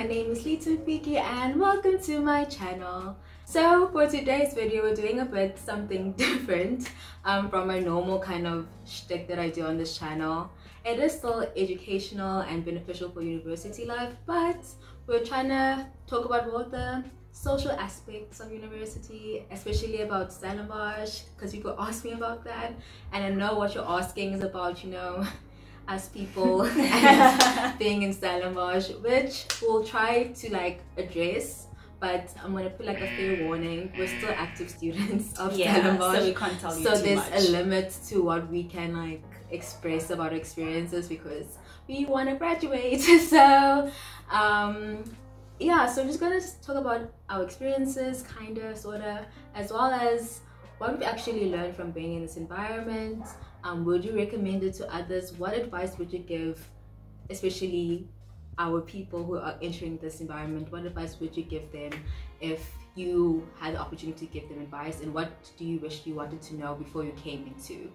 my name is Lithamfiki and welcome to my channel. So for today's video, we're doing a bit something different from my normal kind of shtick that I do on this channel. It is still educational and beneficial for university life, but we're trying to talk about more the social aspects of university, especially about Stellenbosch, because people ask me about that, and I know what you're asking is about, you know, us people and being in Stellenbosch, which we'll try to like address. But I'm gonna put like a fair warning: we're still active students of Stellenbosch, so we can't tell you so too there's much. a limit to what we can like express about our experiences because we want to graduate. So yeah, so I'm just gonna talk about our experiences, kind of, sort of, as well as what we actually learned from being in this environment. Would you recommend it to others? What advice would you give, especially our people who are entering this environment? What advice would you give them if you had the opportunity to give them advice? And what do you wish you wanted to know before you came into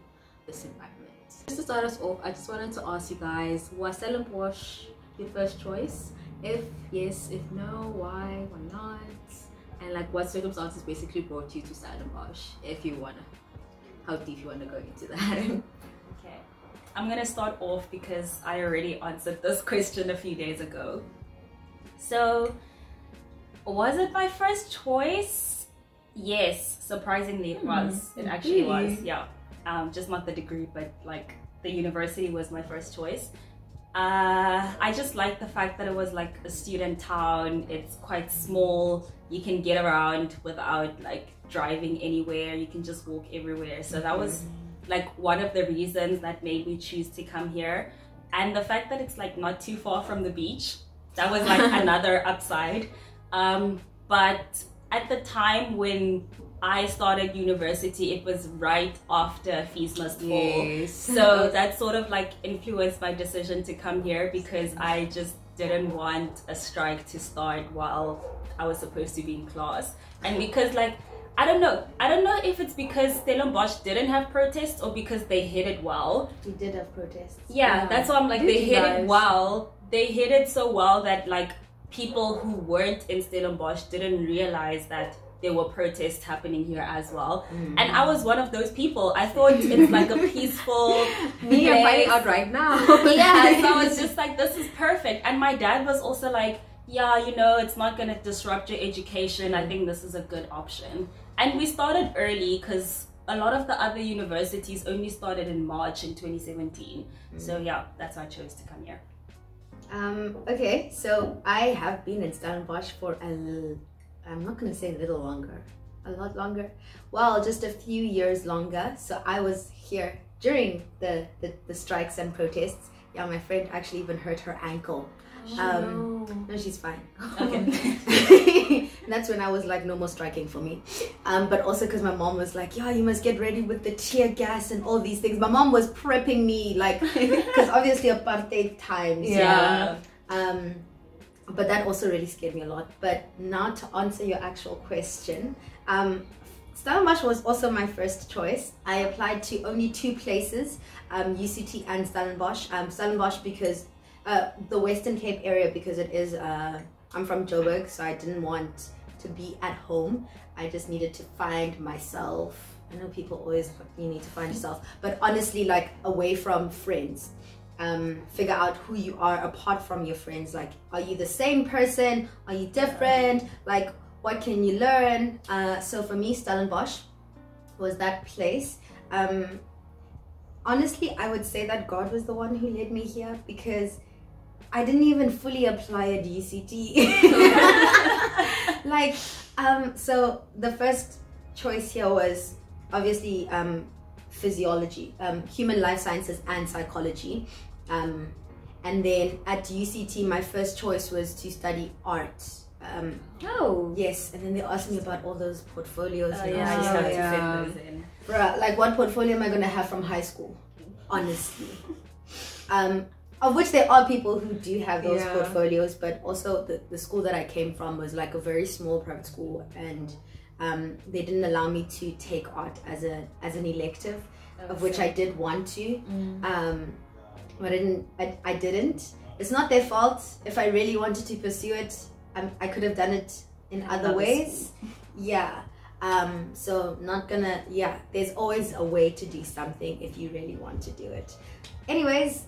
this environment? Just to start us off, I just wanted to ask you guys, was Stellenbosch your first choice? If yes, if no, why not? And like what circumstances basically brought you to Stellenbosch, if you wanna, how deep you wanna go into that? Okay, I'm gonna start off because I already answered this question a few days ago. So, was it my first choice? Yes, surprisingly it was. It actually was, yeah. Just not the degree, but like the university was my first choice. I just like the fact that it was like a student town. It's quite small. You can get around without like driving anywhere. You can just walk everywhere. So that was like one of the reasons that made me choose to come here. And the fact that it's like not too far from the beach, that was like another upside. But at the time when I started university, it was right after fees must fall. Yes. So that sort of like influenced my decision to come here because I just didn't want a strike to start while I was supposed to be in class. And because like, I don't know if it's because Stellenbosch didn't have protests or because they hit it well. We did have protests. Yeah, that's why I'm like, they hit it well. They hit it so well that like people who weren't in Stellenbosch didn't realize that there were protests happening here as well. And I was one of those people. I thought it's like a peaceful Me, I'm finding out right now. Yeah, so I was just like, this is perfect. And my dad was also like, yeah, you know, it's not gonna disrupt your education. I think this is a good option. And we started early because a lot of the other universities only started in March in 2017. So yeah, that's why I chose to come here. Okay, so I have been in Stellenbosch for I'm not going to say a little longer, a lot longer. Well, just a few years longer. So I was here during the strikes and protests. Yeah, my friend actually even hurt her ankle. No, she's fine. Okay. That's when I was like, no more striking for me. But also because my mom was like, yeah, you must get ready with the tear gas and all these things. My mom was prepping me, like, because obviously apartheid times. Yeah. But that also really scared me a lot. But now to answer your actual question, Stellenbosch was also my first choice. I applied to only two places, UCT and Stellenbosch. Stellenbosch because the Western Cape area, because it is, I'm from Joburg, so I didn't want to be at home. I just needed to find myself. I know people always, you need to find yourself, but honestly, like away from friends. Figure out who you are apart from your friends. Like, are you the same person? Are you different? Like, what can you learn? So for me, Stellenbosch was that place. Honestly, I would say that God was the one who led me here because I didn't even fully apply at UCT. Like, so the first choice here was obviously physiology, human life sciences and psychology. And then at UCT, my first choice was to study art. Yes, and then they asked me about all those portfolios. I just have to send those in. Bruh, like what portfolio am I gonna have from high school? Honestly. Of which there are people who do have those portfolios, but also the school that I came from was like a very small private school, and they didn't allow me to take art as an elective, of which I did want to. But I didn't. it's not their fault. If I really wanted to pursue it, I could have done it in other ways. Yeah. So not gonna, there's always a way to do something if you really want to do it. Anyways,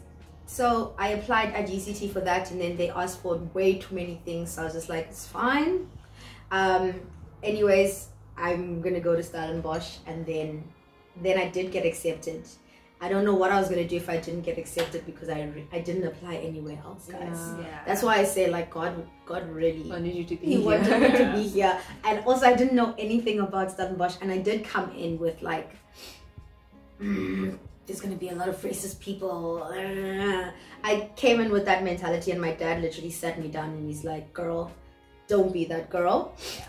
so I applied at UCT for that, and then they asked for way too many things, so I was just like, it's fine. Anyways, I'm gonna go to Stellenbosch, and then I did get accepted. I don't know what I was gonna do if I didn't get accepted, because I didn't apply anywhere else, guys. Yeah. That's why I say, like, God really wanted you to be he here. wanted me to be here. And also, I didn't know anything about Stellenbosch, and I did come in with like, there's gonna be a lot of racist people. I came in with that mentality, and my dad literally sat me down and he's like, girl, don't be that girl. Yeah.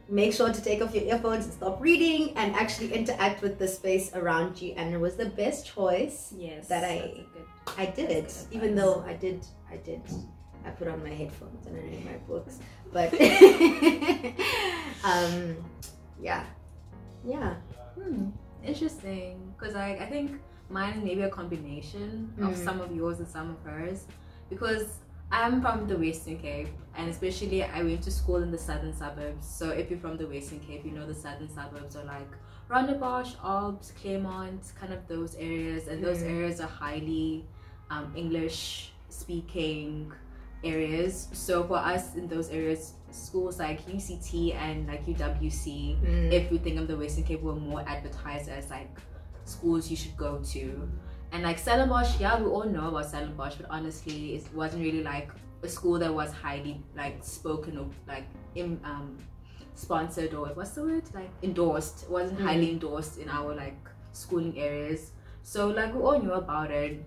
Make sure to take off your earphones and stop reading and actually interact with the space around you. And it was the best choice. Yes, that I did, even though I put on my headphones and I read my books, but yeah. Interesting, because I think mine is maybe a combination of some of yours and some of hers, because I'm from the Western Cape, and especially I went to school in the southern suburbs. So if you're from the Western Cape, you know the southern suburbs are like Rondebosch, Alps, Claremont, kind of those areas, and those areas are highly English speaking areas. So for us in those areas, schools like UCT and like UWC, if you think of the Western Cape, were more advertised as like schools you should go to. And like Stellenbosch, we all know about Stellenbosch, but honestly, it wasn't really like a school that was highly like spoken or like sponsored, or what's the word, like endorsed. It wasn't highly endorsed in our like schooling areas. So like we all knew about it.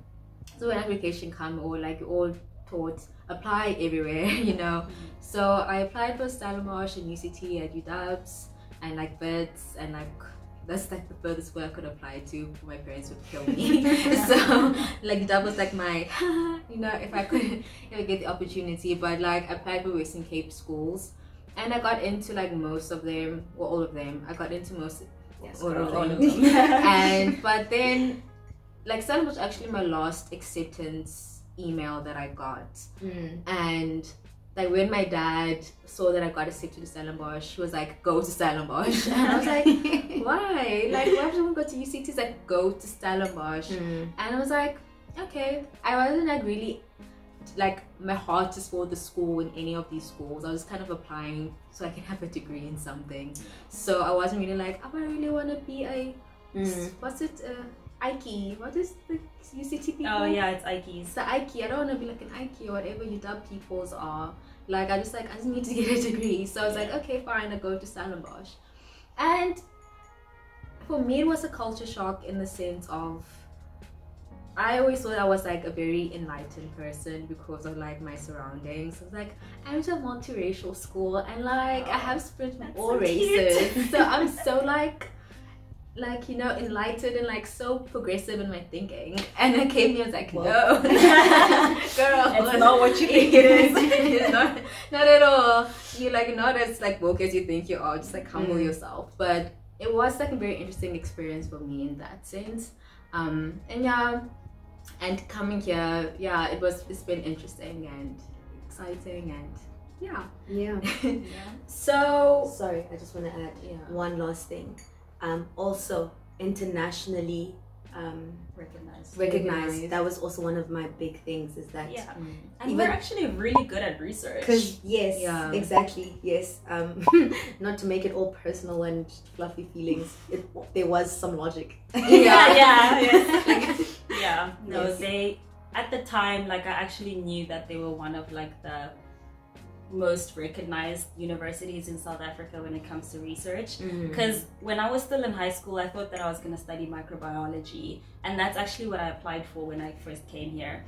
So when application came, or like we all taught apply everywhere, you know. So I applied for Stellenbosch and UCT at UWs and like BITS, and like that's like the furthest where I could apply to. My parents would kill me. So like that was like my you know, if I could get the opportunity. But like I applied for Western Cape schools, and I got into like most of them, or all of them. I got into most, all of them. And but then like Stellenbosch was actually my last acceptance email that I got. And like when my dad saw that I got accepted to Stellenbosch, he was like, go to Stellenbosch. And I was like, why? Like, why would someone go to UCT? He's like, go to Stellenbosch. And I was like, okay. I wasn't like really, like my heart is for the school in any of these schools. I was kind of applying so I can have a degree in something. So I wasn't really like, oh, I really want to be a, what's it, Ike. What is the UCT people? Oh yeah, it's Ike's. It's the Ike. I don't want to be like an Ike or whatever UW peoples are. Like I just need to get a degree. So I was like, okay, fine, I'll go to Stellenbosch. And for me, it was a culture shock in the sense of, I always thought I was like a very enlightened person because of like my surroundings. I was like, I went to a multiracial school, and like I have friends from all races. So I'm so like you know, enlightened and like so progressive in my thinking. And then Kimmie was like, no, girl, it's not what you think it is. It's not at all. You're like not as like woke as you think you are. Just like humble yourself. But it was like a very interesting experience for me in that sense. And yeah, and coming here, yeah, it's been interesting and exciting, and yeah. So sorry, I just want to add one last thing. Also internationally recognized. That was also one of my big things, is that and we're actually really good at research. Because exactly, not to make it all personal and fluffy feelings, there was some logic. They at the time, like I actually knew that they were one of like the most recognized universities in South Africa when it comes to research, because when I was still in high school, I thought that I was going to study microbiology, and that's actually what I applied for when I first came here.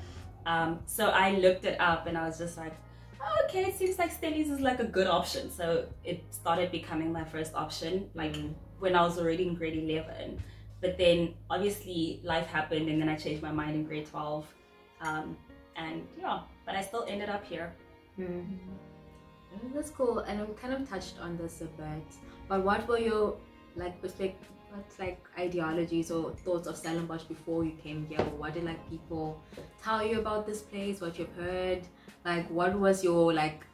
So I looked it up and I was just like, oh, okay, it seems like Stellies is like a good option. So it started becoming my first option like when I was already in grade 11, but then obviously life happened and then I changed my mind in grade 12, but I still ended up here. That's cool. And we kind of touched on this a bit, but what were your like like ideologies or thoughts of Stellenbosch before you came here? Or what did like people tell you about this place? What you've heard? Like, what was your like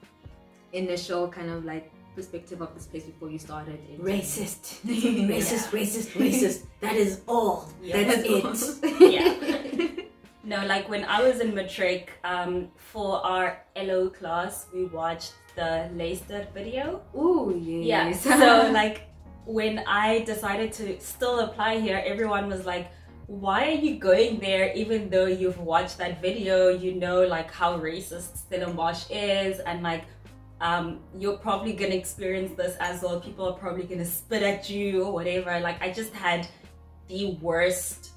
initial kind of like perspective of this place before you started? Racist, racist. That is all. Yeah. That's it. Yeah. No, like when I was in matric, for our LO class, we watched the Leicester video. Ooh, yes. Yeah. So like when I decided to still apply here, everyone was like, why are you going there even though you've watched that video? You know like how racist Stellenbosch is, and like you're probably gonna experience this as well. People are probably gonna spit at you or whatever. Like I just had the worst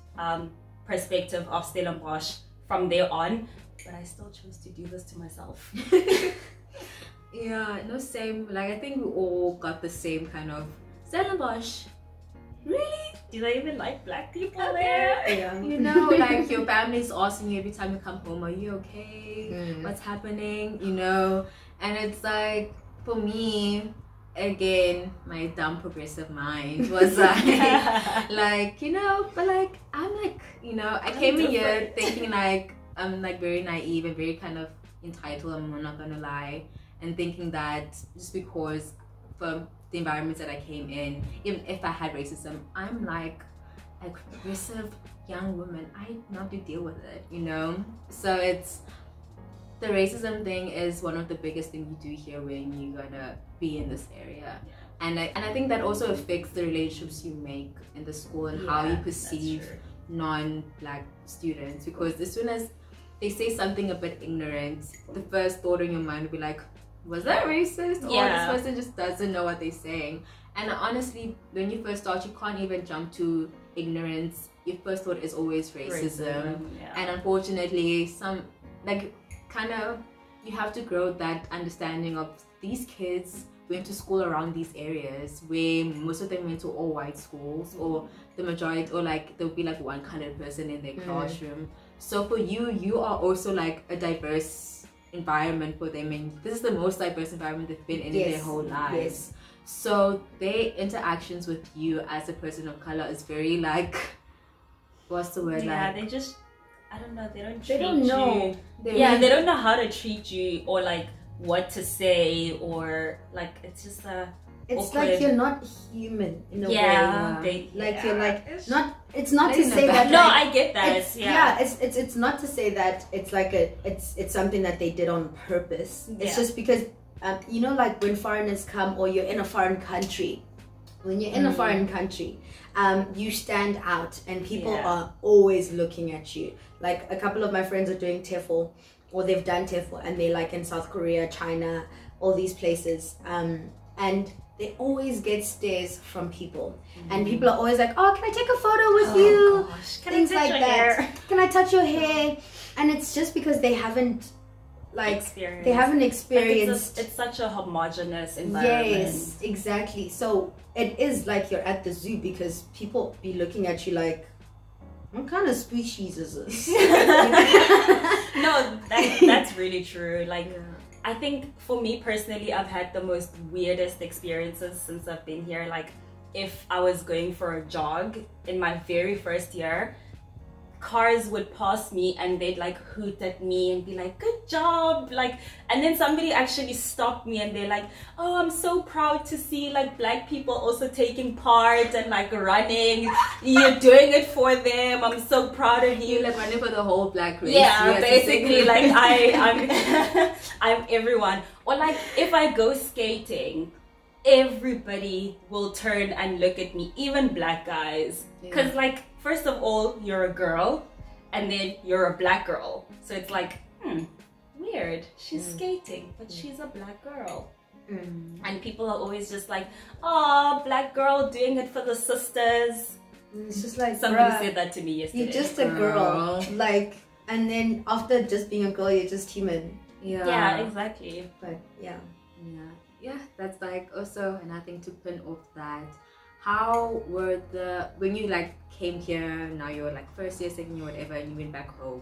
perspective of Stellenbosch from there on, but I still chose to do this to myself. Yeah, no, same. Like I think we all got the same kind of Stellenbosch. Really? Do they even like black people there? Yeah. You know, like your family's asking you every time you come home, are you okay? What's happening? You know? And it's like, for me, again, my dumb progressive mind was like, like, you know, but like, I'm like, you know, I came in here thinking like, I'm like very naive and very kind of entitled, I'm not gonna lie, and thinking that just because from the environments that I came in, even if I had racism, I'm like a progressive young woman, I not to deal with it, you know? So it's, the racism thing is one of the biggest things you do here when you're gonna be in this area. And I think that also affects the relationships you make in the school and how you perceive non-black students, because as soon as they say something a bit ignorant, the first thought in your mind will be like, was that racist? Or this person just doesn't know what they're saying. And honestly, when you first start, you can't even jump to ignorance. Your first thought is always racism. And unfortunately, some like kind of, you have to grow that understanding of these kids went to school around these areas where most of them went to all white schools, or the majority, or like there'll be like one colored person in their classroom. So for you, you are also like a diverse environment for them, and this is the most diverse environment they've been in their whole lives. So their interactions with you as a person of color is very like, what's the word? Yeah, like, they just, I don't know, they don't know. They don't know how to treat you, or like what to say, or like it's just a it's awkward. like you're not human in a way. You're like it's not to say that no, like, I get that. It's not to say that it's like it's something that they did on purpose. It's just because you know, like when foreigners come, or you're in a foreign country, when you're in a foreign country, you stand out and people are always looking at you. Like a couple of my friends are doing TEFL, or they've done TEFL, and they're like in South Korea, China, all these places, and they always get stares from people, and people are always like, oh, can I take a photo with you? Gosh, things like that. Can I touch your hair? And it's just because they haven't experienced. Like it's such a homogenous environment. Yes, exactly. So it is like you're at the zoo, because people be looking at you like, what kind of species is this? No, that's really true. Like I think for me personally, I've had the most weirdest experiences since I've been here. Like if I was going for a jog in my very first year, cars would pass me and they'd like hoot at me and be like, good job, like, and then somebody actually stopped me and they're like, oh, I'm so proud to see like black people also taking part and like running, you're doing it for them, I'm so proud of you. You're like running for the whole black race. Yeah, basically like I'm I'm everyone. Or like if I go skating, everybody will turn and look at me, even black guys, because like, first of all, you're a girl, and then you're a black girl. So it's like, weird. She's skating, but she's a black girl. And people are always just like, oh, black girl doing it for the sisters. It's just like, somebody said that to me yesterday. You're just a girl. Like, and then after just being a girl, you're just human. Yeah, exactly. But yeah, that's like also another thing to pin off that. How were when you like came here, now you're like first year, second year, whatever, and you went back home,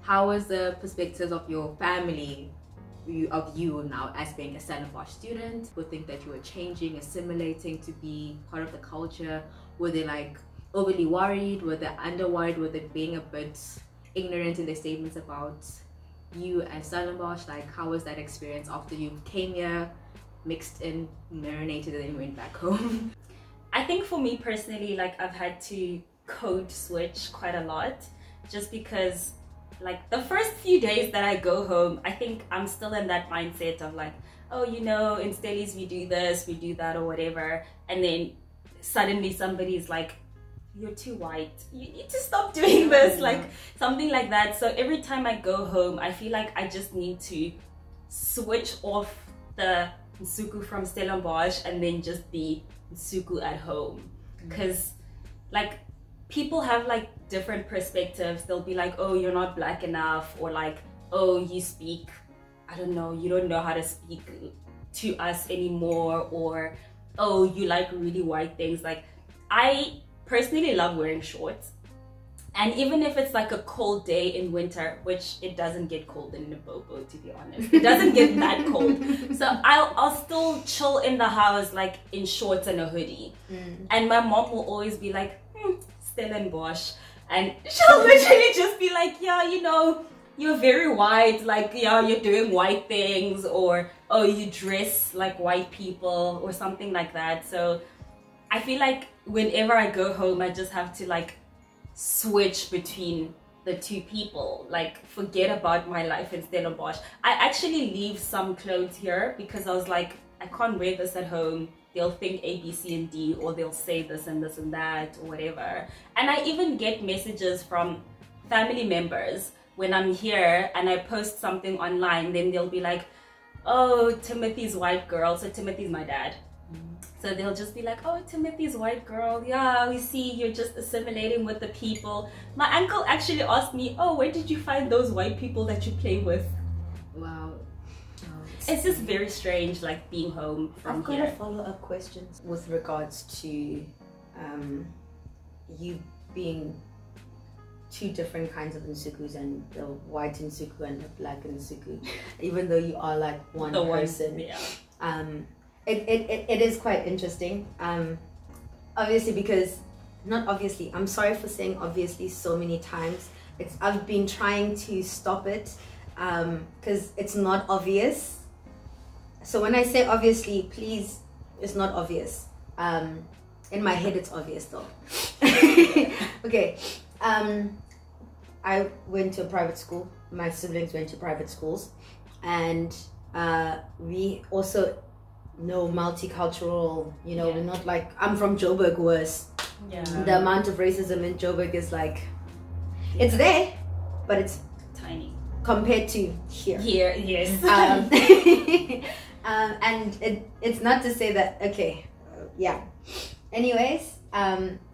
how was the perspectives of your family you now as being a Stellenbosch student? People think that you were changing, assimilating to be part of the culture. Were they like overly worried? Were they under worried? Were they being a bit ignorant in their statements about you and Stellenbosch? Like, how was that experience after you came here, mixed in, marinated, and then went back home? I think for me personally, like, I've had to code switch quite a lot, just because like the first few days that I go home, I think I'm still in that mindset of like, oh, you know, in Stellies we do this, we do that, or whatever, and then suddenly somebody's like, you're too white, you need to stop doing this, like something like that. So every time I go home, I feel like I just need to switch off the nsuku from Stellenbosch and then just be nsuku at home, because like people have like different perspectives. They'll be like, oh, you're not black enough, or like, oh, you speak, I don't know, you don't know how to speak to us anymore, or oh, you like really white things. Like, I personally love wearing shorts, and even if it's like a cold day in winter, which it doesn't get cold in Limpopo, to be honest, it doesn't get that cold, so I'll still chill in the house like in shorts and a hoodie. And my mom will always be like, Stellenbosch, and she'll literally just be like, yeah, you know, you're very white, like, yeah, you're doing white things, or oh, you dress like white people, or something like that. So I feel like whenever I go home, I just have to like switch between the two people, like forget about my life in Stellenbosch. I actually leave some clothes here because I was like, I can't wear this at home, they'll think A, B, C, and D, or they'll say this and this and that, or whatever. And I even get messages from family members when I'm here and I post something online, then they'll be like, oh, Timothy's white girl. So Timothy's my dad. So they'll just be like, oh, Timothy's white girl, yeah, we see you're just assimilating with the people. My uncle actually asked me, oh, where did you find those white people that you play with? Wow. It's just very strange, like being home from here. I've got a follow-up question with regards to you being two different kinds of nsukus, and the white nsuku and the black nsuku, even though you are like one person. Yeah. It is quite interesting. Obviously, because not obviously, I'm sorry for saying obviously so many times. I've been trying to stop it because it's not obvious. So when I say obviously, please, it's not obvious. In my head, it's obvious though. Okay. I went to a private school. My siblings went to private schools, and we also know multicultural. You know, we're not like, I'm from Joburg, worse. Yeah. The amount of racism in Joburg is like, it's there, but it's Tiny compared to here. Here, yes. And it's not to say that, okay, yeah. Anyways,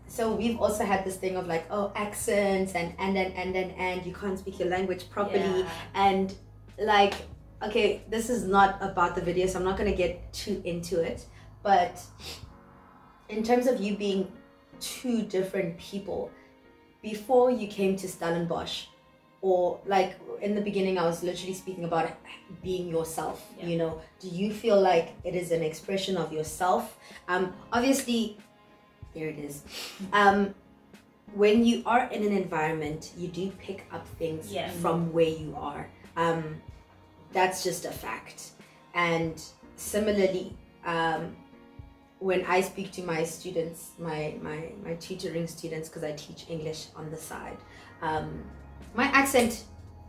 so we've also had this thing of like, oh, accents and you can't speak your language properly. Yeah. And like, okay, this is not about the video, so I'm not going to get too into it. But in terms of you being two different people, before you came to Stellenbosch, or like in the beginning, I was literally speaking about being yourself. Yeah. You know, do you feel like it is an expression of yourself? Obviously, there it is. When you are in an environment, you do pick up things from where you are. That's just a fact. And similarly, when I speak to my students, my tutoring students, because I teach English on the side, my accent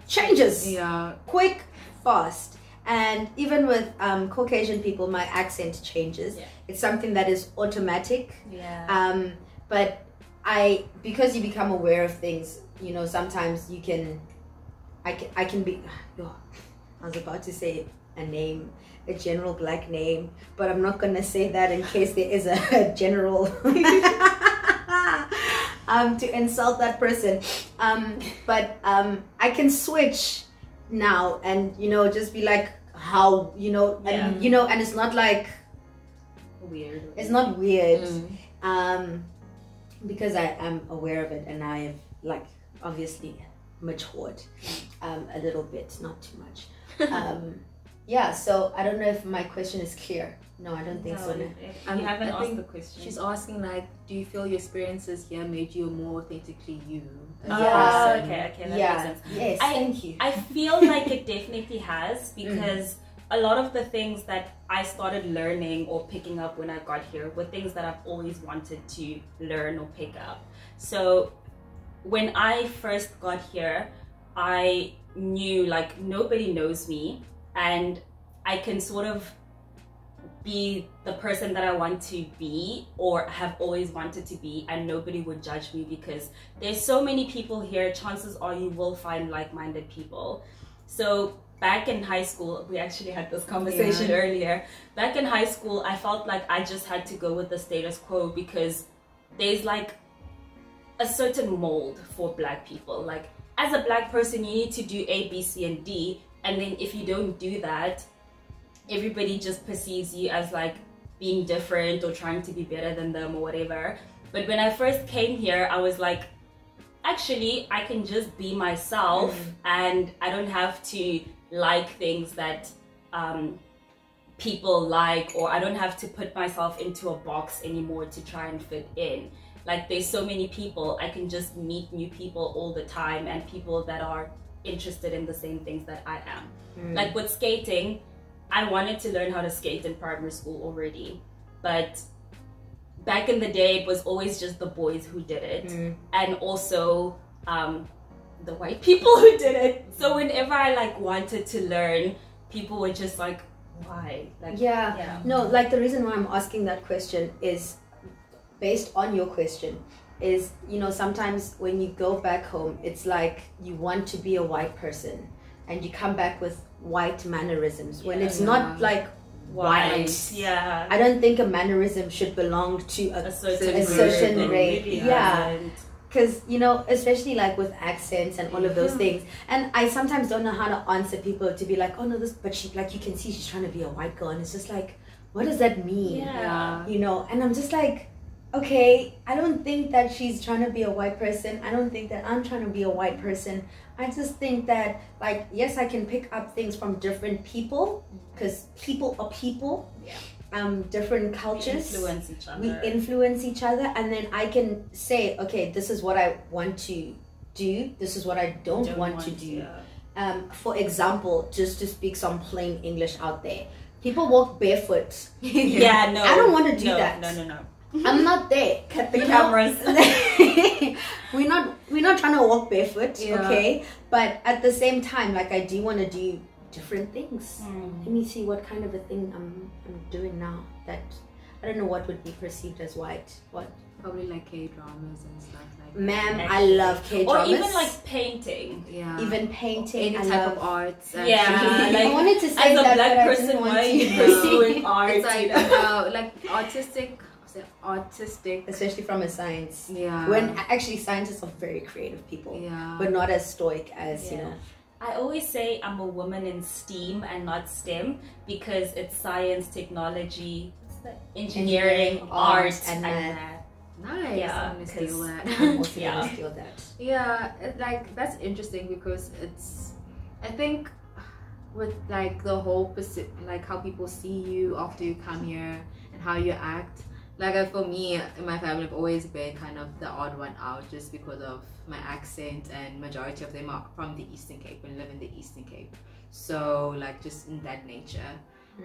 changes quick, fast. And even with Caucasian people, my accent changes. It's something that is automatic. But because you become aware of things, you know, sometimes you can, I can be, I was about to say a name, a general black name, but I'm not gonna say that in case there is a general to insult that person. But I can switch now and, you know, just be like, how, you know, and you know, and it's not like weird. It's not weird. Because I am aware of it, and I have like obviously matured a little bit, not too much. yeah, so I don't know if my question is clear. No, I don't think so. No. You haven't asked the question. She's asking like, do you feel your experiences here made you more authentically you? As a Yeah. person? Okay, that Yeah. makes sense. Yes, thank you. I feel like it definitely has, because a lot of the things that I started learning or picking up when I got here were things that I've always wanted to learn or pick up. So when I first got here, I knew like nobody knows me, and I can sort of be the person that I want to be or have always wanted to be, and nobody would judge me because there's so many people here. Chances are you will find like-minded people. So back in high school, we actually had this conversation earlier. Back in high school, I felt like I just had to go with the status quo because there's like a certain mold for Black people. Like as a Black person, you need to do A, B, C, and D. And then if you don't do that, everybody just perceives you as like being different or trying to be better than them or whatever. But when I first came here, I was like, actually, I can just be myself and I don't have to like things that people like, or I don't have to put myself into a box anymore to try and fit in. Like there's so many people, I can just meet new people all the time and people that are interested in the same things that I am. Like with skating, I wanted to learn how to skate in primary school already, but back in the day it was always just the boys who did it, and also the white people who did it. So whenever I like wanted to learn, people were just like, why? Like, No, like the reason why I'm asking that question is based on your question is, you know, sometimes when you go back home, it's like you want to be a white person and you come back with white mannerisms when it's not like white. I don't think a mannerism should belong to a certain race. Because, you know, especially like with accents and all of those things. And I sometimes don't know how to answer people to be like, oh no, this, but she, like, you can see she's trying to be a white girl. And it's just like, what does that mean? You know, and I'm just like, okay, I don't think that she's trying to be a white person. I don't think that I'm trying to be a white person. I just think that, like, yes, I can pick up things from different people, because people are people. Different cultures. We influence each other, and then I can say, okay, this is what I want to do. This is what I don't want to do. For example, just to speak some plain English out there, people walk barefoot. I don't want to do that. No. I'm not there. Cut the cameras. we're not trying to walk barefoot, okay? But at the same time, like, I do want to do different things. Let me see what kind of a thing I'm doing now that I don't know what would be perceived as white. What? Probably like K-dramas and stuff like that. Ma'am, I love K-dramas. Or even like painting. Even painting. Any type of arts. Like, I wanted to say as that, a Black person, why are you pursuing art? It's like, like artistic, especially from a science. When actually scientists are very creative people. But not as stoic as, you know. I always say I'm a woman in STEAM and not S.T.E.M because it's science, technology, engineering, art, and math. Nice. I'm gonna steal that. I'm also gonna steal that. Like that's interesting because it's, I think, with like the whole like how people see you after you come here and how you act. Like for me, in my family, I've always been kind of the odd one out just because of my accent, and majority of them are from the Eastern Cape and live in the Eastern Cape. So like just in that nature.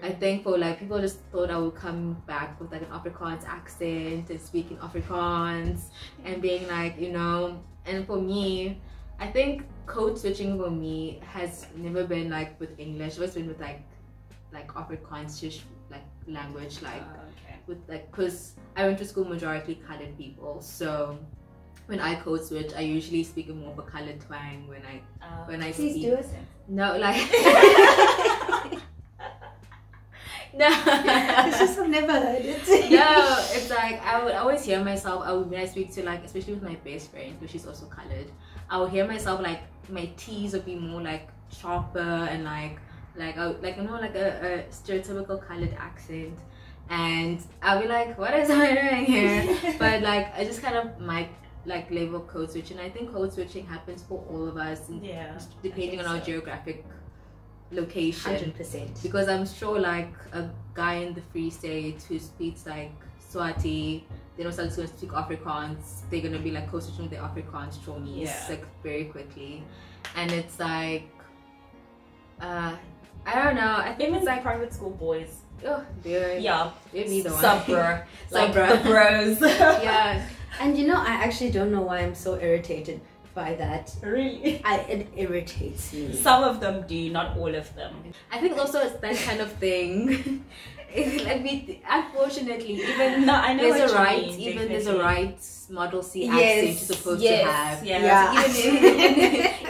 I think for like people just thought I would come back with like an Afrikaans accent and speaking Afrikaans and being like, you know, and for me, I think code switching for me has never been like with English, it's always been with like Afrikaans like language, like with like, because I went to school majority colored people, so when I code switch, I usually speak in more of a colored twang when I please speak. Do it. No, like no, it's just I've never heard it. No, it's like I would always hear myself. When I speak to, like, especially with my best friend, because she's also colored, I would hear myself like my T's would be more like sharper and like you know, like a stereotypical colored accent. And I'll be like, what is I doing here? But like I just kind of might like level code switch, and I think code switching happens for all of us, and depending on our geographic location. 100%. Because I'm sure like a guy in the Free State who speaks like Swati, they don't start to speak Afrikaans, they're gonna be like co-switching with the Afrikaans Chinese like very quickly. And it's like I don't know, I think it's like private school boys. Oh, they're Maybe the one. Subra, like Subra. the bros. Yeah. And you know, I actually don't know why I'm so irritated by that. Really? It irritates me. Some of them do, not all of them. I think also it's that kind of thing. It's like unfortunately, even I know there's what a right, you mean, even there's a right Model C Yes, accent you're supposed to have. Yeah. So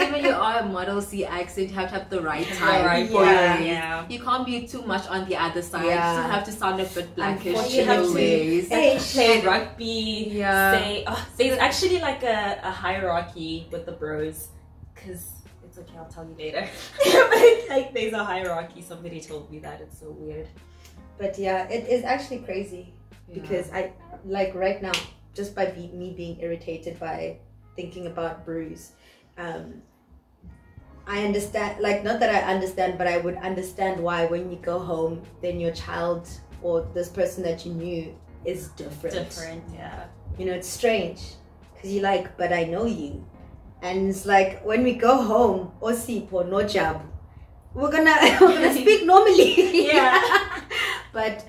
even you are a Model C accent, you have to have the right time. Right, for yeah. it. Yeah. You can't be too much on the other side. Yeah. You have to sound a bit blackish You in have your to- ways. Hey, Play rugby. Yeah. Say, there's actually like a hierarchy with the bros, because it's okay, I'll tell you later. But like there's a hierarchy. Somebody told me that. It's so weird. But yeah, it is actually crazy because I like right now, just by me being irritated by thinking about Bruce, I understand, like, not that I understand, but I would understand why when you go home, then your child or this person that you knew is different. Yeah. You know, it's strange because you're like, but I know you. And it's like when we go home, Osipo, no job, we're gonna speak normally. Yeah. But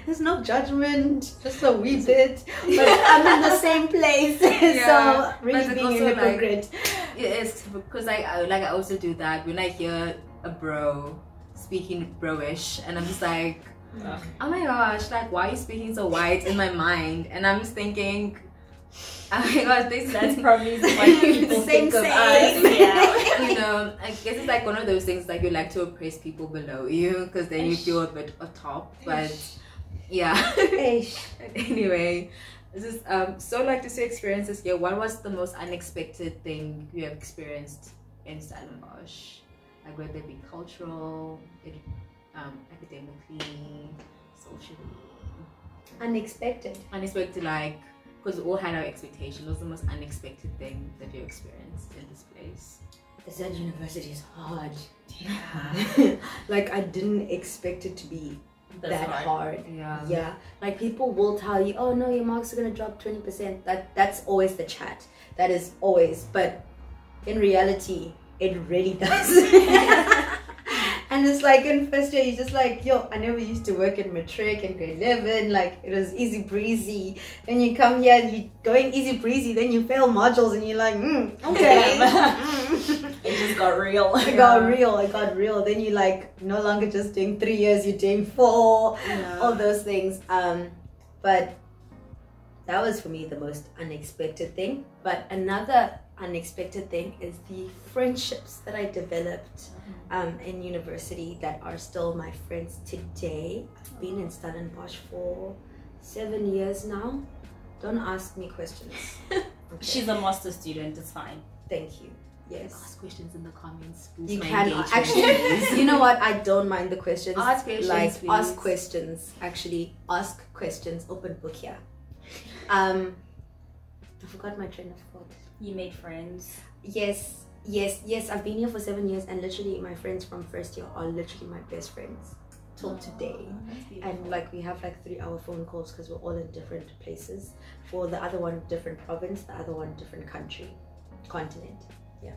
there's no judgment, just a wee bit. But I'm in the same place, so really but being a hypocrite. It's because I also do that when I hear a bro speaking bro-ish, and I'm just like, oh my gosh, like why are you speaking so white in my mind? And I'm just thinking, oh my gosh, That's probably what people think of us. Yeah. You know, I guess it's like one of those things like you like to oppress people below you because then you feel a bit atop. But yeah. Anyway, this is so like to see experiences here. What was the most unexpected thing you have experienced in Stellenbosch? Like whether it be cultural, academically, socially. Unexpected. Unexpected, like, because we all had our expectations. What was the most unexpected thing that you experienced in this place? That university is hard. Yeah. Like I didn't expect it to be that hard. Yeah. Yeah. Like people will tell you, oh no, your marks are gonna drop 20%. That's always the chat. That is always. But in reality, it really does. And it's like in first year, you're just like, yo, I never used to work in matric in grade 11. Like it was easy breezy. Then you come here and you're going easy breezy. Then you fail modules and you're like, okay. It just got real. It got real. Then you like no longer just doing 3 years, you're doing 4. All those things. But that was for me the most unexpected thing. But another unexpected thing is the friendships that I developed in university that are still my friends today. I've been in Stellenbosch for 7 years now. Don't ask me questions. Okay. She's a master student, it's fine. Thank you. Yes. Ask questions in the comments. You can actually. You know what? I don't mind the questions. Ask questions, like please. ask questions. Actually, ask questions. Open book here. I forgot my train of thought. You made friends. Yes. I've been here for 7 years, and literally my friends from first year are literally my best friends till today. And like we have like 3-hour phone calls because we're all in different places. For the other one, different province. The other one, different continent. Yeah.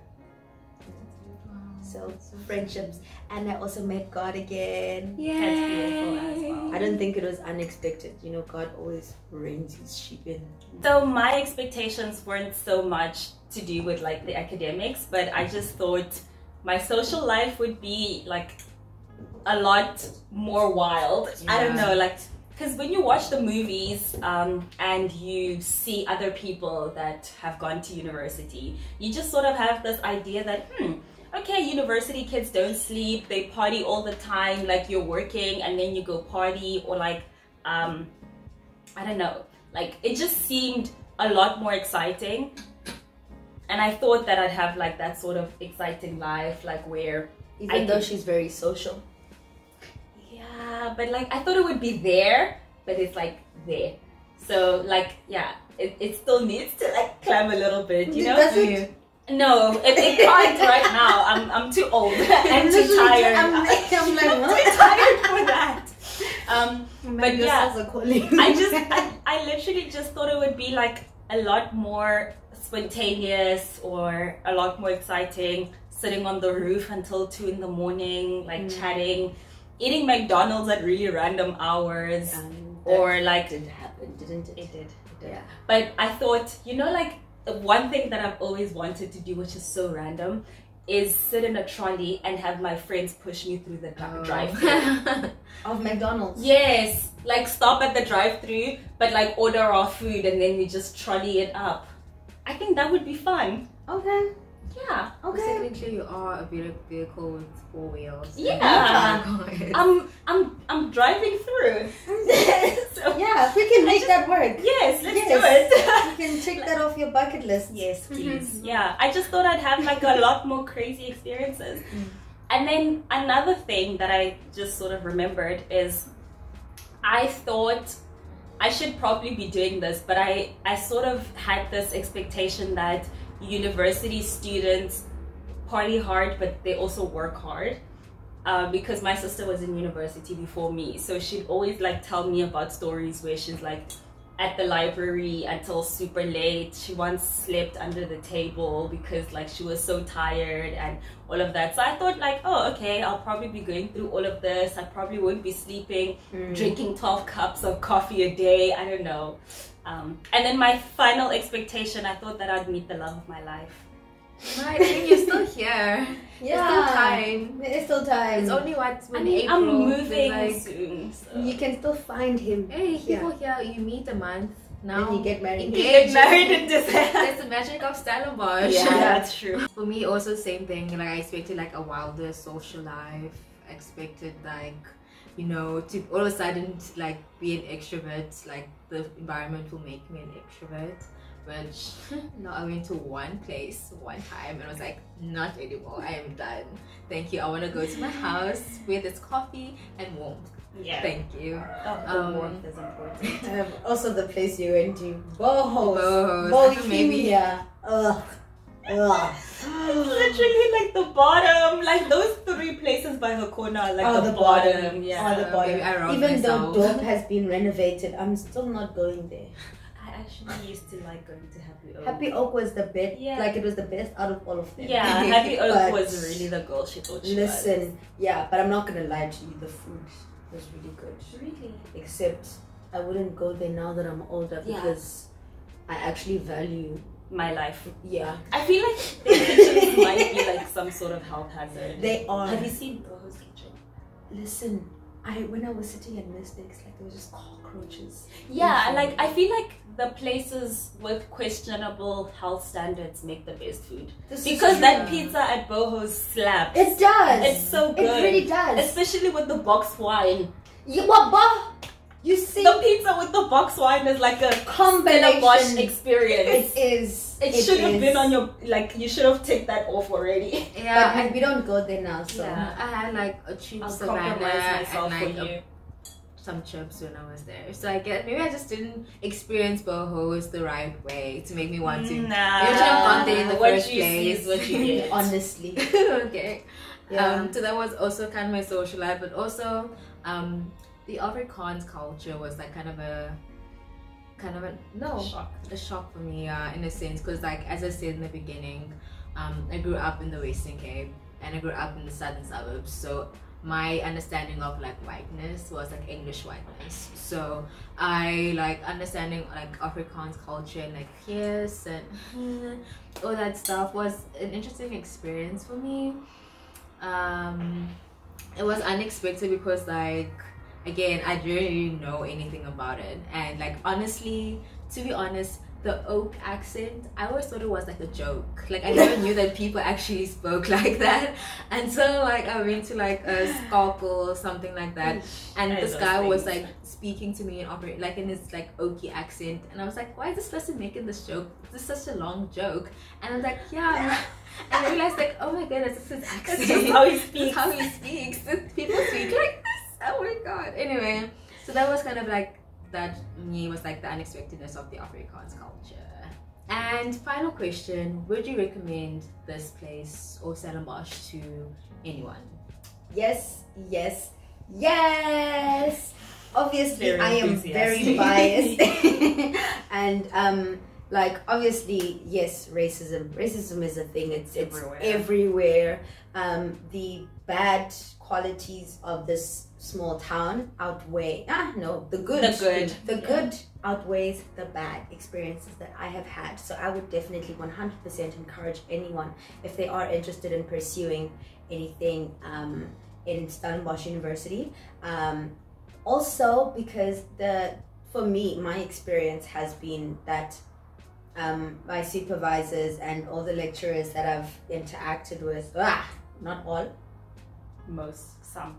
So friendships, and I also met God again. Yeah. That's beautiful as well. I don't think it was unexpected. You know, God always reins his sheep in. So my expectations weren't so much to do with like the academics, but I just thought my social life would be like a lot more wild. Yeah. I don't know, like, because when you watch the movies and you see other people that have gone to university, you just sort of have this idea that, okay, university kids don't sleep, they party all the time, like you're working and then you go party, or like, I don't know, like it just seemed a lot more exciting. And I thought that I'd have like that sort of exciting life, like where Even though she's very social. Yeah, but like I thought it would be there, but it's like there. So like, yeah, it still needs to like climb a little bit, you know? Does it? No, it can't right now. I'm too old and too tired. I'm like, too tired for that. But yeah, I literally just thought it would be like a lot more spontaneous or a lot more exciting, sitting on the roof until 2 in the morning, like chatting, eating McDonald's at really random hours, or like did happen, didn't it? It did. Yeah. But I thought, you know, like one thing that I've always wanted to do, which is so random, is sit in a trolley and have my friends push me through the drive-thru. Of McDonald's. Yes, like stop at the drive-thru, but like order our food and then we just trolley it up. I think that would be fun. Okay. Yeah. Okay. Technically, you are a vehicle with 4 wheels. Yeah. I'm driving through. So, yeah, we can make that work. Yes, let's do it. You can check that off your bucket list. Yes, please. Yeah, I just thought I'd have like a lot more crazy experiences. And then another thing that I just sort of remembered is I thought I should probably be doing this, but I sort of had this expectation that university students party hard, but they also work hard. Because my sister was in university before me, so she'd always like tell me about stories where she's like at the library until super late. She once slept under the table because like she was so tired and all of that. So I thought like, oh, okay, I'll probably be going through all of this. I probably won't be sleeping, drinking 12 cups of coffee a day. I don't know. And then my final expectation, I thought that I'd meet the love of my life. I think you're still here. Yeah. There's still time. There's still time. It's only when April. I'm moving like, soon. So. You can still find him. Hey, people here, you meet a month. Now Then you get married. You get married in December. That's the magic of Stellenbosch. Yeah, that's true. For me, also same thing. Like I expected like a wilder social life. Expected like, you know, to all of a sudden like be an extrovert. Like the environment will make me an extrovert. Which no, I went to one place one time and I was like, not anymore. I am done. Thank you. I want to go to my house where there's coffee and warmth. Yeah. Thank you. The warmth is important. Also the place you went to, Bohos. Maybe. Ugh. It's literally like the bottom. Like those 3 places by Hakona are like the bottom. Yeah. The bottom. Maybe I wrote Even myself. though Dorp has been renovated, I'm still not going there. I actually used to like going to Happy Oak. Happy Oak was the best. Yeah. Like it was the best out of all of them. Yeah, Happy Oak But was really the girl she thought she was. Listen, yeah, but I'm not gonna lie to you. The food was really good. Really? Except I wouldn't go there now that I'm older because I actually value my life. Yeah. I feel like their kitchens might be like some sort of health hazard. They are. Have you seen Boho's kitchen? Listen, when I was sitting at Mystics, like there was just cockroaches. Yeah, like I feel like the places with questionable health standards make the best food. Because that pizza at Boho's slaps. It does. It's so good. It really does. Especially with the box wine. You see, the pizza with the box wine is like a Stellenbosch experience. It is. It should have been on your, like, you should have taken that off already. Yeah, but we don't go there now, so. Yeah, I had like a cheap I'll savannah compromise myself and for like you. some chips when I was there. So I guess maybe I just didn't experience Boho's the right way to make me want to. Nah. Maybe I should have gone there in the What first you see place. is what you get. Honestly. Okay. Yeah. So that was also kind of my social life, but also the Afrikaans culture was like kind of a shock for me, in a sense, because like as I said in the beginning, I grew up in the Western Cape and I grew up in the southern suburbs, so my understanding of like whiteness was like English whiteness. So I like understanding like Afrikaans culture and like yes and all that stuff was an interesting experience for me. It was unexpected because like again I didn't really know anything about it, and like honestly, to be honest, the Oak accent, I always thought it was like a joke. Like I never knew that people actually spoke like that until like I went to like a Skakel or something like that, and this guy was like speaking to me in his like Oakie accent, and I was like, why is this person making this joke? This is such a long joke. And I was like, yeah. And I realized like, oh my goodness, this is his accent. That's just how he speaks. This is how he speaks. People speak like this. Oh my god. Anyway, so that was kind of like that. Me was like the unexpectedness of the Afrikaans culture. And final question, would you recommend this place or Stellenbosch to anyone? Yes, yes, yes. Obviously, Very I am very enthusiastic. biased, and like obviously, yes, racism is a thing. It's everywhere. The bad qualities of this small town outweigh the good outweighs the bad experiences that I have had. So I would definitely 100% encourage anyone, if they are interested in pursuing anything in Stellenbosch University, also because for me my experience has been that my supervisors and all the lecturers that I've interacted with, not all, some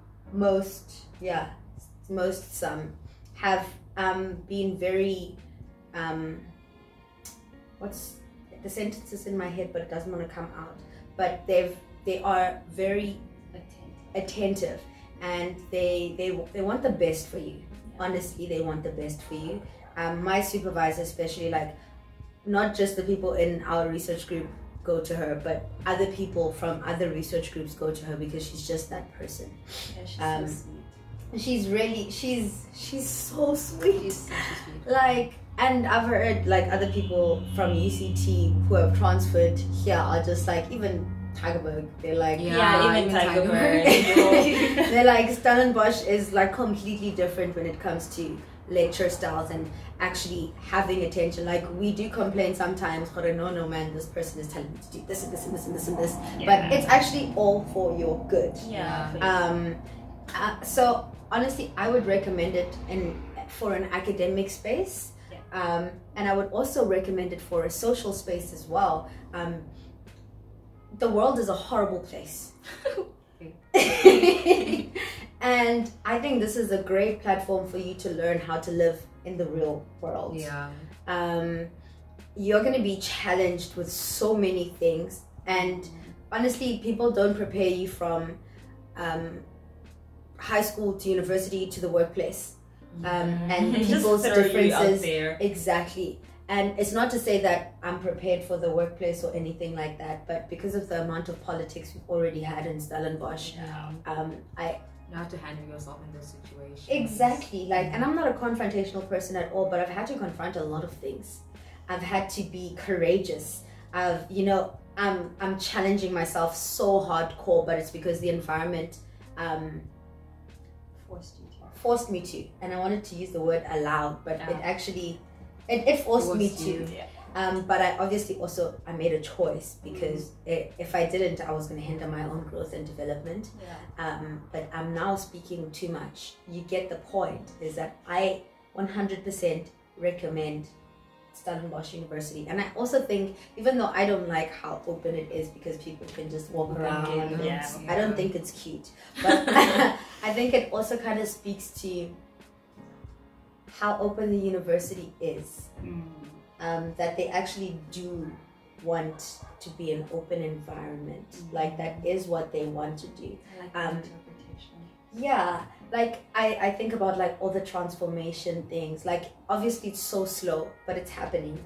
have been very what's the sentence is in my head but it doesn't want to come out, but they are very attentive, and they want the best for you. Honestly, they want the best for you. My supervisor especially, like, not just the people in our research group go to her, but other people from other research groups go to her because she's just that person. Yeah, she's so sweet. She's so sweet. She's so sweet. Like, and I've heard like other people from UCT who have transferred here are just like, even Tygerberg, they're like, even Tygerberg. they're like, Stellenbosch is like completely different when it comes to lecture styles and actually having attention. Like, we do complain sometimes, but no man, this person is telling me to do this and this and this and this and this, but it's actually all for your good. So honestly, I would recommend it for an academic space, and I would also recommend it for a social space as well. The world is a horrible place. And I think this is a great platform for you to learn how to live in the real world. You're going to be challenged with so many things, and honestly, people don't prepare you from high school to university to the workplace, and people's differences. Exactly. And it's not to say that I'm prepared for the workplace or anything like that, but because of the amount of politics we've already had in Stellenbosch, you have to handle yourself in those situations. Exactly. Like, and I'm not a confrontational person at all, but I've had to confront a lot of things. I've had to be courageous. I'm challenging myself so hardcore, but it's because the environment forced me to. And I wanted to use the word allowed, but it actually it forced me to. But I obviously also I made a choice, because if I didn't, I was going to hinder my own growth and development. But I'm now speaking too much. You get the point, is that I 100% recommend Stellenbosch University. And I also think, even though I don't like how open it is because people can just walk around, I don't think it's cute, but I think it also kind of speaks to how open the university is. That they actually do want to be an open environment. Like, that is what they want to do. I like interpretation. Yeah, like I think about like all the transformation things. Like, obviously it's so slow, but it's happening.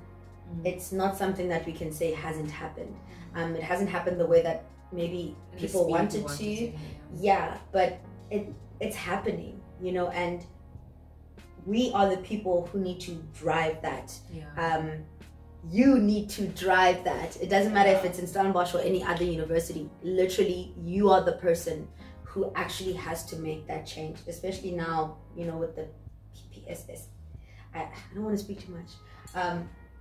It's not something that we can say hasn't happened. It hasn't happened the way that maybe people wanted to. But it's happening, and we are the people who need to drive that. You need to drive that. It doesn't matter if it's in Stellenbosch or any other university. Literally, you are the person who actually has to make that change, especially now, with the PPSS. I don't want to speak too much.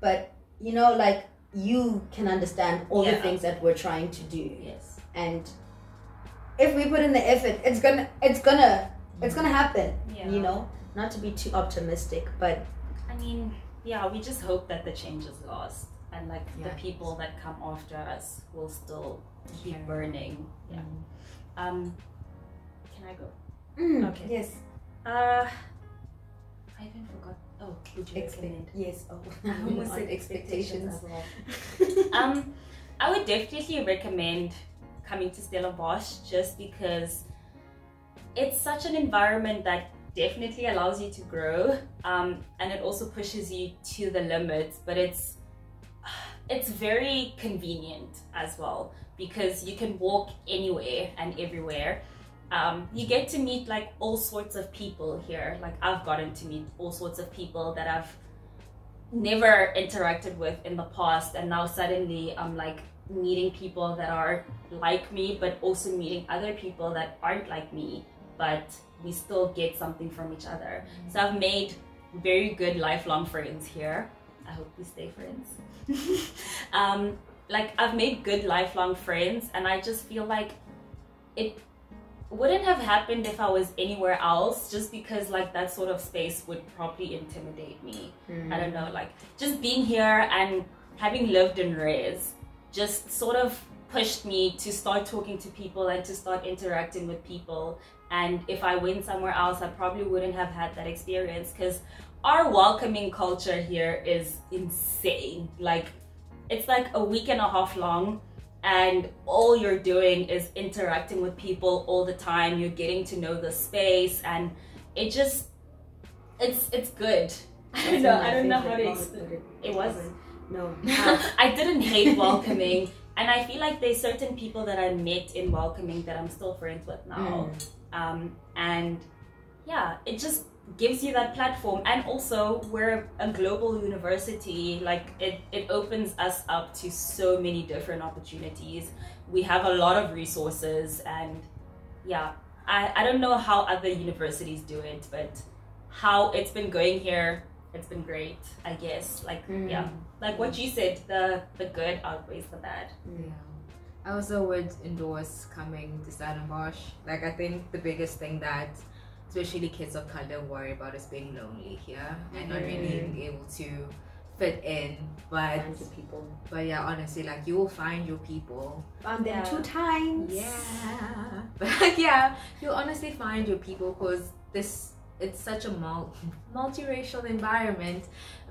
But, like, you can understand all the things that we're trying to do. Yes. And if we put in the effort, it's gonna happen, Not to be too optimistic, but I mean, we just hope that the changes last, and like the people that come after us will still keep burning. Can I go? Okay. Yes. I even forgot. Oh, would you recommend? Yes. Oh, I almost said expectations as well. I would definitely recommend coming to Stellenbosch, just because it's such an environment that definitely allows you to grow, and it also pushes you to the limits, but it's it's very convenient as well because you can walk anywhere and everywhere. You get to meet like all sorts of people here. Like I've gotten to meet all sorts of people that I've never interacted with in the past, and now suddenly I'm like meeting people that are like me, but also meeting other people that aren't like me, but we still get something from each other. So I've made very good lifelong friends here. I hope we stay friends. Like I've made good lifelong friends, and I just feel like it wouldn't have happened if I was anywhere else, just because like that sort of space would probably intimidate me. I don't know, like just being here and having lived in Res just sort of pushed me to start talking to people and to start interacting with people. And if I went somewhere else, I probably wouldn't have had that experience, because our welcoming culture here is insane. Like it's like a week and a half long, and all you're doing is interacting with people all the time. You're getting to know the space, and it just it's good. I don't know how to explain it. Was no. I didn't hate welcoming, and I feel like there's certain people that I met in welcoming that I'm still friends with now. And yeah, it just gives you that platform. And also we're a global university, like it opens us up to so many different opportunities. We have a lot of resources, and yeah, I don't know how other universities do it, but how it's been going here, it's been great, I guess. Like yeah, like what you said, the good outweighs the bad. Yeah, I also would endorse coming to Stellenbosch. Like I think the biggest thing that especially kids of color worry about is being lonely here and not really being able to fit in. But yeah, honestly, like you will find your people. Found them 2 times. Yeah, but yeah, you'll honestly find your people, because it's such a multiracial environment.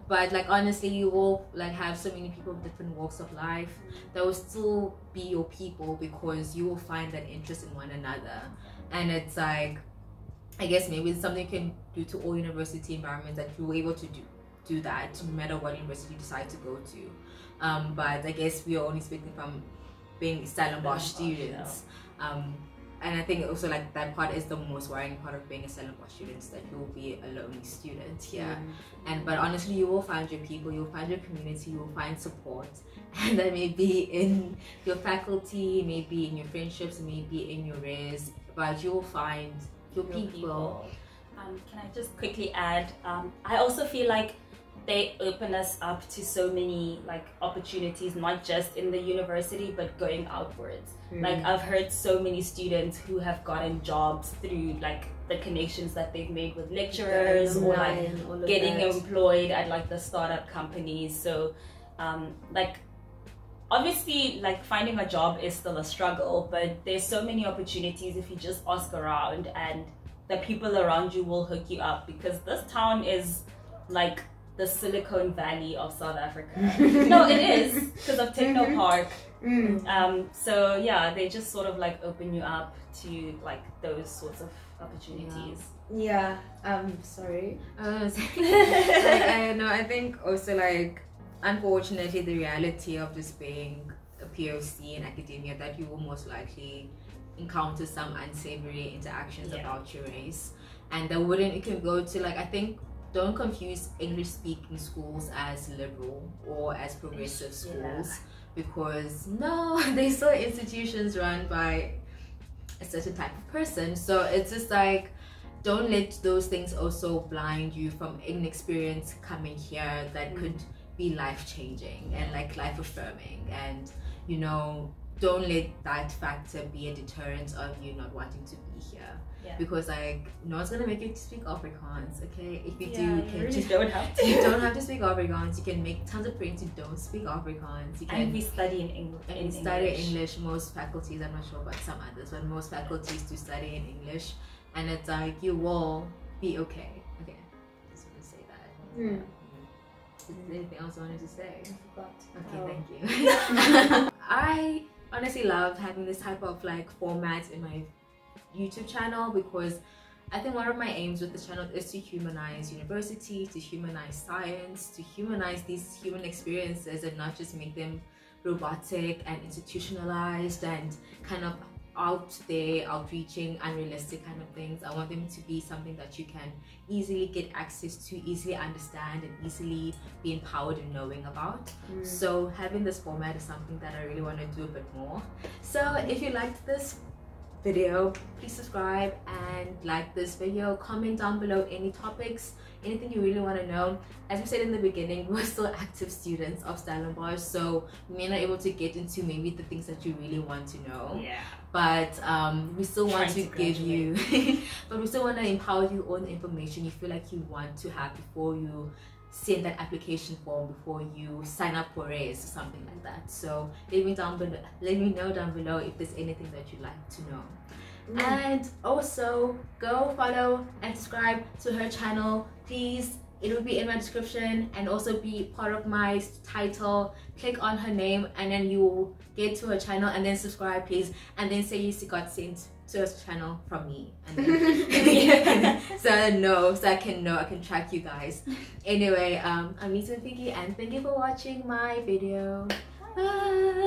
But like honestly, you will like have so many people of different walks of life that will still be your people, because you will find that interest in one another. And it's like, I guess maybe it's something you can do to all university environments, that you're able to do that no matter what university you decide to go to. But I guess we are only speaking from being Stellenbosch students. And I think also like that part is the most worrying part of being a Stellenbosch student, is that you will be a lonely student here. But honestly, you will find your people, you will find your community, you will find support. And that may be in your faculty, maybe in your friendships, maybe in your res, but you will find your people. Can I just quickly add, I also feel like they open us up to so many like opportunities, not just in the university but going outwards. Like I've heard so many students who have gotten jobs through like the connections that they've made with lecturers, or like getting employed at like the startup companies. So like obviously like finding a job is still a struggle, but there's so many opportunities if you just ask around, and the people around you will hook you up, because this town is like the Silicon Valley of South Africa. No, it is, because of Techno Park. So yeah, they just sort of like open you up to like those sorts of opportunities. Yeah. Sorry. I think also like, unfortunately, the reality of just being a POC in academia, that you will most likely encounter some unsavory interactions about your race, and that wouldn't, you can go to like, I think, don't confuse English speaking schools as liberal or as progressive schools, because no, they're still institutions run by a certain type of person. So it's just like, don't let those things also blind you from inexperience coming here that could be life-changing and like life-affirming. And you know, don't let that factor be a deterrent of you not wanting to be here. Because like, no one's gonna make you speak Afrikaans, okay? If you do, you really don't have to. You don't have to speak Afrikaans. You can make tons of friends who don't speak Afrikaans. You can, and we study in English. And study English. Most faculties, I'm not sure about some others, but most faculties do study in English. And it's like, you will be okay. Okay, just want to say that. Is there anything else I wanted to say? I forgot. Okay, thank you. I honestly love having this type of like format in my YouTube channel, because I think one of my aims with this channel is to humanize university, to humanize science, to humanize these human experiences and not just make them robotic and institutionalized and kind of out there, outreaching, unrealistic kind of things. I want them to be something that you can easily get access to, easily understand, and easily be empowered in knowing about. So having this format is something that I really want to do a bit more. So if you liked this video, please subscribe and like this video. Comment down below any topics, anything you really want to know. As we said in the beginning, we're still active students of Stellenbosch, so we may not able to get into maybe the things that you really want to know. Yeah. But we still want to give you but we still want to empower you on the information you feel like you want to have before you send that application form, before you sign up for a race or something like that. So let me know down below if there's anything that you'd like to know. And also go follow and subscribe to her channel, please. It will be in my description and also be part of my title. Click on her name and then you will get to her channel, and then subscribe please, and then say you got sent to her channel from me, and then so I can track you guys. Anyway, I'm lithamfiki and thank you for watching my video. Bye.